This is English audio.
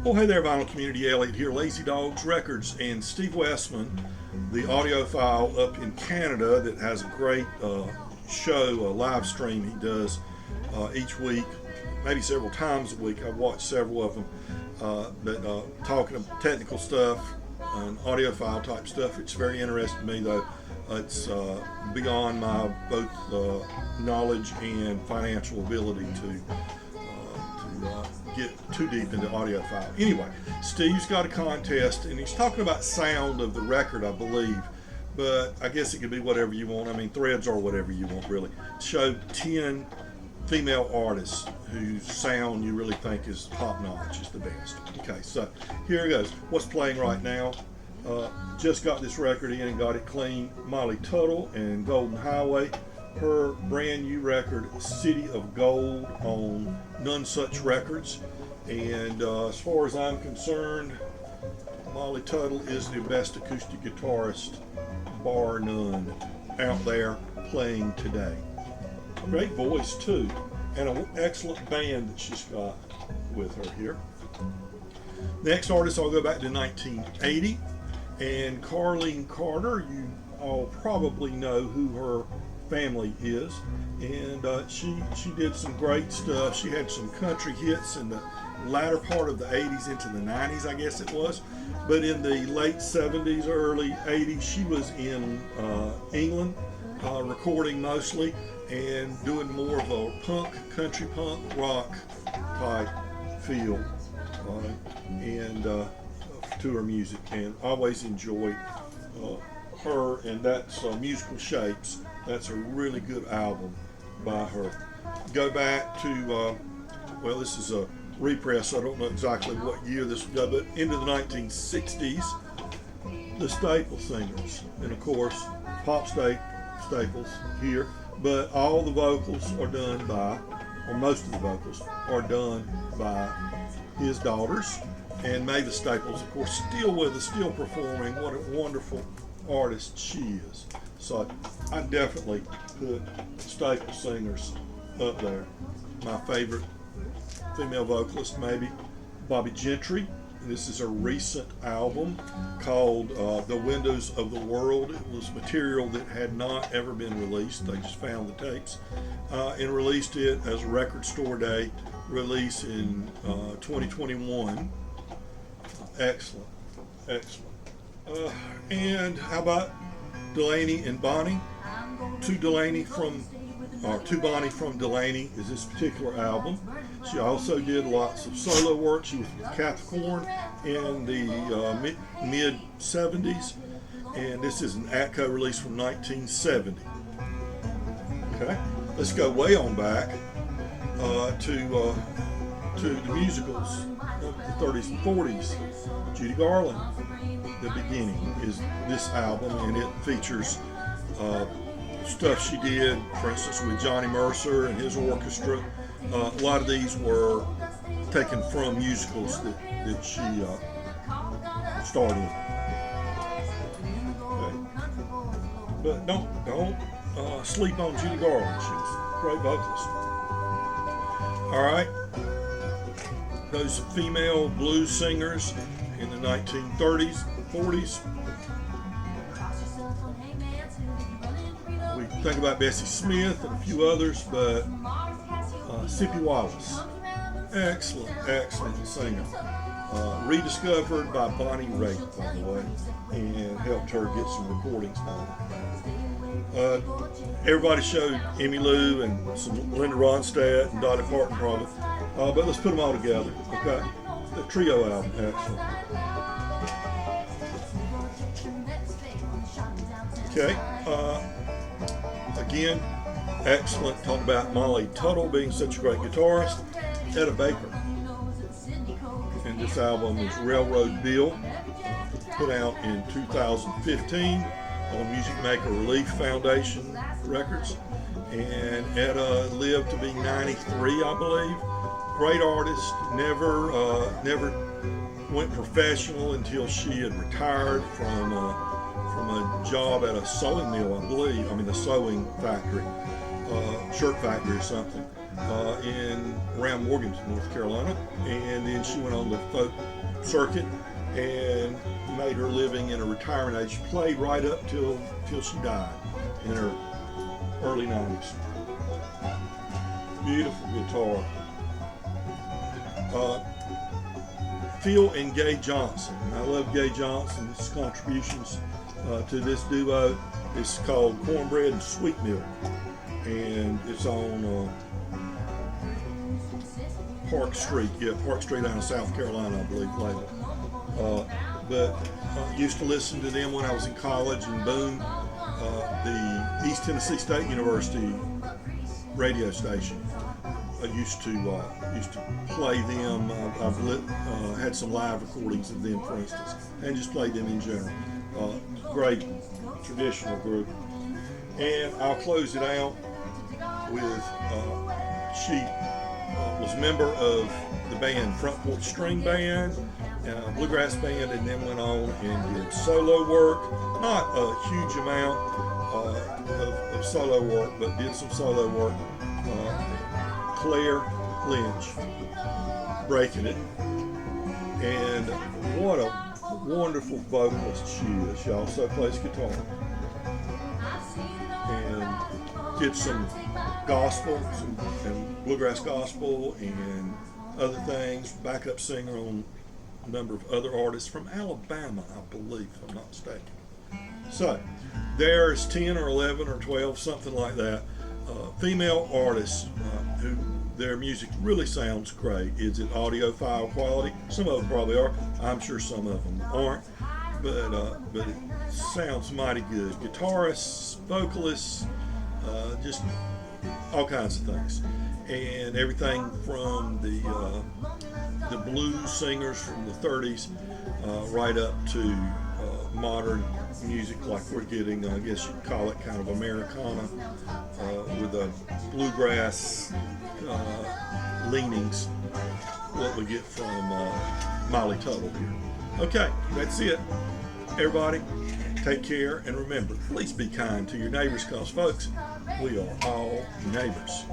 Well, hey there, vinyl community. Elliot here, Lazy Dogs Records, and Steve Westman, the audiophile up in Canada that has a great show, a live stream he does each week, maybe several times a week. I've watched several of them, but talking of technical stuff and audiophile type stuff. It's very interesting to me, though. It's beyond my both knowledge and financial ability to get too deep into audiophile. Anyway, Steve's got a contest, and he's talking about sound of the record, I believe, but I guess it could be whatever you want. I mean, threads are whatever you want, really. Show 10 female artists whose sound you really think is top notch, is the best. Okay, so here it goes. What's playing right now? Just got this record in and got it clean. Molly Tuttle and Golden Highway. Her brand new record, City of Gold, on None Such Records. And as far as I'm concerned, Molly Tuttle is the best acoustic guitarist, bar none, out there playing today. Great voice too, and an excellent band that she's got with her here. Next artist, I'll go back to 1980, and Carlene Carter. You all probably know who her family is, and she did some great stuff. She had some country hits in the latter part of the 80s into the 90s, I guess it was, but in the late 70s, early 80s, she was in England, recording mostly and doing more of a country punk rock type feel and to her music, and always enjoyed her, and that's Musical Shapes. That's a really good album by her. Go back to, well, this is a repress, so I don't know exactly what year this will go, but into the 1960s, the Staple Singers, and of course, pop staples here, but all the vocals are done by, or most of the vocals are done by his daughters, and Mavis Staples, of course, still with us, still performing. What a wonderful artist she is. So I definitely put Staple Singers up there. My favorite female vocalist, maybe Bobby Gentry. This is a recent album called The Windows of the World. It was material that had not ever been released. They just found the tapes and released it as a record store day release in 2021. Excellent. And how about Delaney and Bonnie? Two Bonnie from Delaney is this particular album. She also did lots of solo work. She was with Capricorn in the mid 70s, and this is an Atco release from 1970. Okay, let's go way on back to the musicals of the 30s and 40s. Judy Garland, The Beginning, is this album, and it features stuff she did, for instance, with Johnny Mercer and his orchestra. A lot of these were taken from musicals that she starred in. Okay. But don't sleep on Judy Garland. She was a great vocalist. All right. Those female blues singers in the 1930s, 40s. We think about Bessie Smith and a few others, but Sippy Wallace, excellent singer. Rediscovered by Bonnie Raitt, by the way, and helped her get some recordings on. Everybody showed Emmylou and some Linda Ronstadt and Dolly Parton probably, but let's put them all together, okay? The trio album, excellent. Okay, again, excellent. Talk about Molly Tuttle being such a great guitarist. Etta Baker. And this album is Railroad Bill, put out in 2015 on Music Maker Relief Foundation Records. And Etta lived to be 93, I believe. Great artist. Never went professional until she had retired from a job at a sewing mill, I believe. I mean, a sewing factory, shirt factory or something. in around Morganton, North Carolina, and then she went on the folk circuit and made her living in a retirement age. She played right up till she died in her early 90s. Beautiful guitar. Phil and Gay Johnson. I love Gay Johnson's contributions to this duo. It's called Cornbread and Sweet Milk, and it's on Park Street. Yeah, Park Street out of South Carolina, I believe, label. But used to listen to them when I was in college in Boone, the East Tennessee State University radio station. I used to play them. I've had some live recordings of them, for instance, and just played them in general. Great traditional group. And I'll close it out with she was a member of the band Front Porch String Band, bluegrass band, and then went on and did solo work. Not a huge amount of solo work, but did some solo work. Claire Lynch, breaking it, and what a wonderful vocalist she is. She also plays guitar and did some gospel and bluegrass gospel and other things. Backup singer on a number of other artists from Alabama, I believe, if I'm not mistaken. So there's 10 or 11 or 12, something like that. Female artists who their music really sounds great. Is it audiophile quality? Some of them probably are. I'm sure some of them aren't, but it sounds mighty good. Guitarists, vocalists, just all kinds of things, and everything from the blues singers from the 30s right up to modern music like we're getting. I guess you'd call it kind of Americana with a bluegrass leanings. What we get from Molly Tuttle here. Okay, that's it. Everybody, take care, and remember, please be kind to your neighbors, because folks, we are all neighbors.